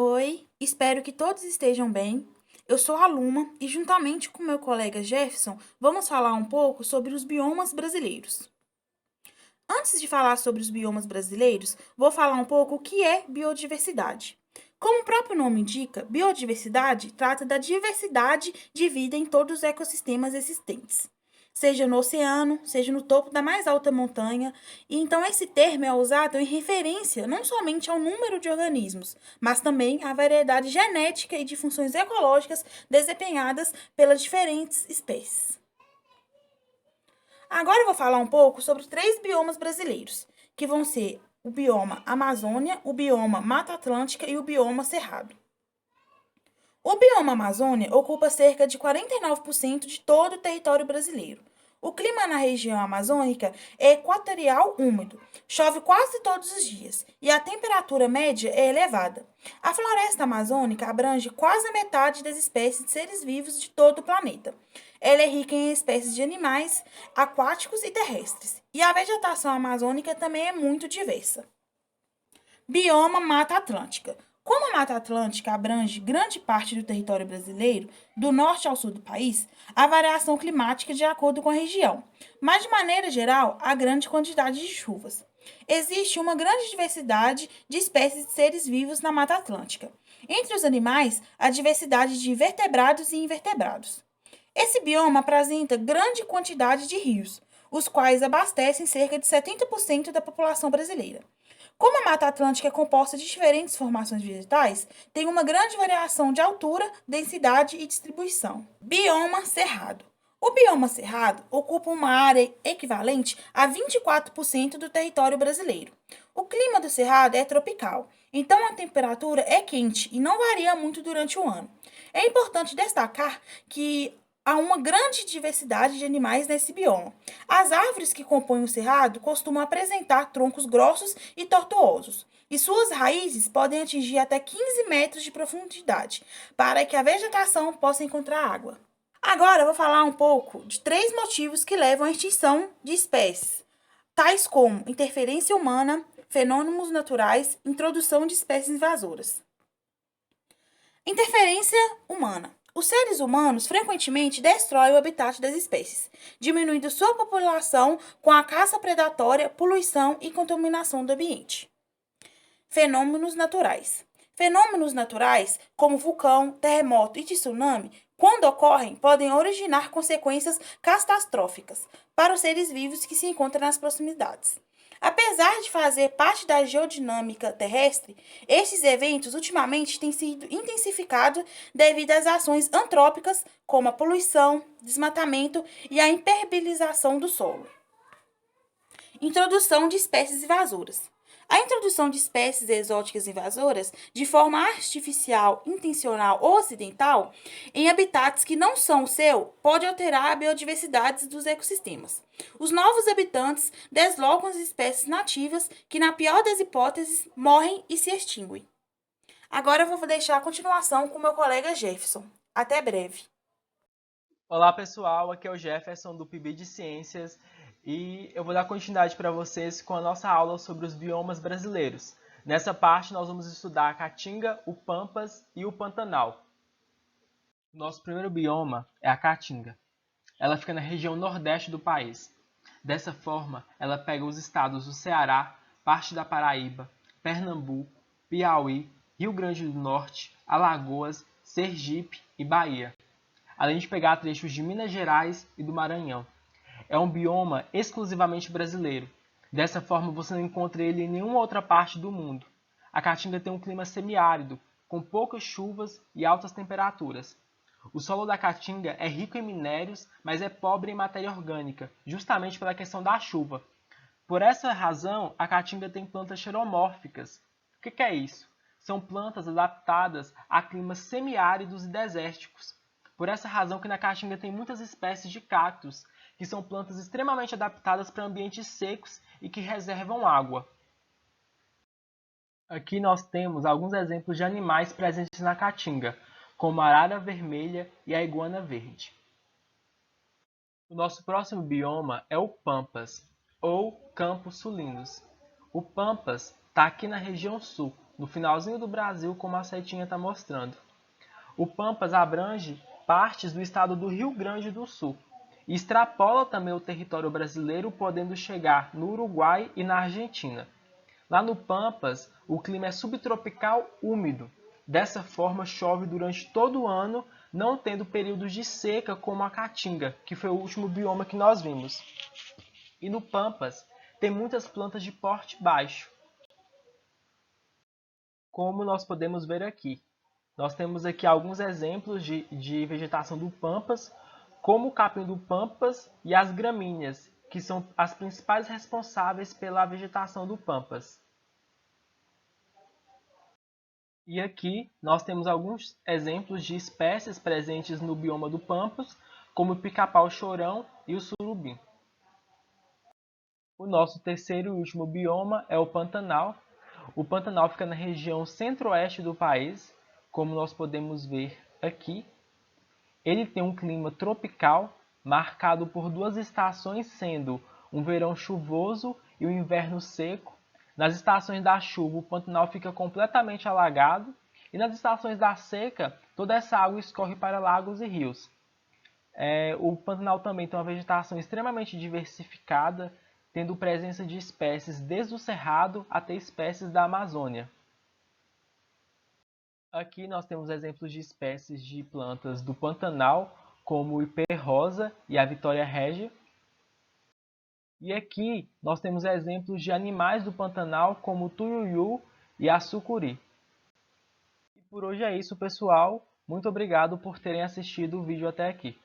Oi, espero que todos estejam bem. Eu sou a Luma e, juntamente com meu colega Jefferson, vamos falar um pouco sobre os biomas brasileiros. Antes de falar sobre os biomas brasileiros, vou falar um pouco o que é biodiversidade. Como o próprio nome indica, biodiversidade trata da diversidade de vida em todos os ecossistemas existentes, seja no oceano, seja no topo da mais alta montanha, e então esse termo é usado em referência não somente ao número de organismos, mas também à variedade genética e de funções ecológicas desempenhadas pelas diferentes espécies. Agora eu vou falar um pouco sobre três biomas brasileiros, que vão ser o bioma Amazônia, o bioma Mata Atlântica e o bioma Cerrado. O bioma Amazônia ocupa cerca de 49% de todo o território brasileiro. O clima na região amazônica é equatorial úmido, chove quase todos os dias e a temperatura média é elevada. A floresta amazônica abrange quase a metade das espécies de seres vivos de todo o planeta. Ela é rica em espécies de animais aquáticos e terrestres, e a vegetação amazônica também é muito diversa. Bioma Mata Atlântica. Como a Mata Atlântica abrange grande parte do território brasileiro, do norte ao sul do país, há variação climática de acordo com a região, mas de maneira geral, há grande quantidade de chuvas. Existe uma grande diversidade de espécies de seres vivos na Mata Atlântica. Entre os animais, há diversidade de vertebrados e invertebrados. Esse bioma apresenta grande quantidade de rios, os quais abastecem cerca de 70% da população brasileira. Como a Mata Atlântica é composta de diferentes formações vegetais, tem uma grande variação de altura, densidade e distribuição. Bioma Cerrado. O bioma cerrado ocupa uma área equivalente a 24% do território brasileiro. O clima do cerrado é tropical, então a temperatura é quente e não varia muito durante o ano. É importante destacar que há uma grande diversidade de animais nesse bioma. As árvores que compõem o cerrado costumam apresentar troncos grossos e tortuosos, e suas raízes podem atingir até 15 metros de profundidade, para que a vegetação possa encontrar água. Agora eu vou falar um pouco de três motivos que levam à extinção de espécies, tais como interferência humana, fenômenos naturais, introdução de espécies invasoras. Interferência humana. Os seres humanos frequentemente destroem o habitat das espécies, diminuindo sua população com a caça predatória, poluição e contaminação do ambiente. Fenômenos naturais. Fenômenos naturais, como vulcão, terremoto e tsunami, quando ocorrem, podem originar consequências catastróficas para os seres vivos que se encontram nas proximidades. Apesar de fazer parte da geodinâmica terrestre, estes eventos ultimamente têm sido intensificados devido às ações antrópicas, como a poluição, desmatamento e a impermeabilização do solo. Introdução de espécies invasoras. A introdução de espécies exóticas invasoras, de forma artificial, intencional ou acidental, em habitats que não são o seu, pode alterar a biodiversidade dos ecossistemas. Os novos habitantes deslocam as espécies nativas que, na pior das hipóteses, morrem e se extinguem. Agora eu vou deixar a continuação com meu colega Jefferson. Até breve. Olá pessoal, aqui é o Jefferson do PIB de Ciências e eu vou dar continuidade para vocês com a nossa aula sobre os biomas brasileiros. Nessa parte nós vamos estudar a Caatinga, o Pampas e o Pantanal. O nosso primeiro bioma é a Caatinga. Ela fica na região nordeste do país. Dessa forma, ela pega os estados do Ceará, parte da Paraíba, Pernambuco, Piauí, Rio Grande do Norte, Alagoas, Sergipe e Bahia, além de pegar trechos de Minas Gerais e do Maranhão. É um bioma exclusivamente brasileiro. Dessa forma, você não encontra ele em nenhuma outra parte do mundo. A Caatinga tem um clima semiárido, com poucas chuvas e altas temperaturas. O solo da Caatinga é rico em minérios, mas é pobre em matéria orgânica, justamente pela questão da chuva. Por essa razão, a Caatinga tem plantas xeromórficas. O que é isso? São plantas adaptadas a climas semiáridos e desérticos. Por essa razão que na Caatinga tem muitas espécies de cactos, que são plantas extremamente adaptadas para ambientes secos e que reservam água. Aqui nós temos alguns exemplos de animais presentes na Caatinga, como a arara vermelha e a iguana verde. O nosso próximo bioma é o Pampas, ou Campos Sulinos. O Pampas está aqui na região sul. no finalzinho do Brasil, como a setinha está mostrando. O Pampas abrange partes do estado do Rio Grande do Sul e extrapola também o território brasileiro, podendo chegar no Uruguai e na Argentina. Lá no Pampas, o clima é subtropical úmido. Dessa forma, chove durante todo o ano, não tendo períodos de seca como a Caatinga, que foi o último bioma que nós vimos. E no Pampas, tem muitas plantas de porte baixo, como nós podemos ver aqui. Nós temos aqui alguns exemplos de vegetação do Pampas, como o capim do Pampas e as gramíneas, que são as principais responsáveis pela vegetação do Pampas. E aqui nós temos alguns exemplos de espécies presentes no bioma do Pampas, como o pica-pau-chorão e o surubim. O nosso terceiro e último bioma é o Pantanal. O Pantanal fica na região centro-oeste do país, como nós podemos ver aqui. Ele tem um clima tropical, marcado por duas estações, sendo um verão chuvoso e um inverno seco. Nas estações da chuva, o Pantanal fica completamente alagado, e nas estações da seca, toda essa água escorre para lagos e rios. O Pantanal também tem uma vegetação extremamente diversificada, tendo presença de espécies desde o Cerrado até espécies da Amazônia. Aqui nós temos exemplos de espécies de plantas do Pantanal, como o ipê rosa e a vitória régia. E aqui nós temos exemplos de animais do Pantanal, como o tuiuiu e a sucuri. E por hoje é isso, pessoal. Muito obrigado por terem assistido o vídeo até aqui.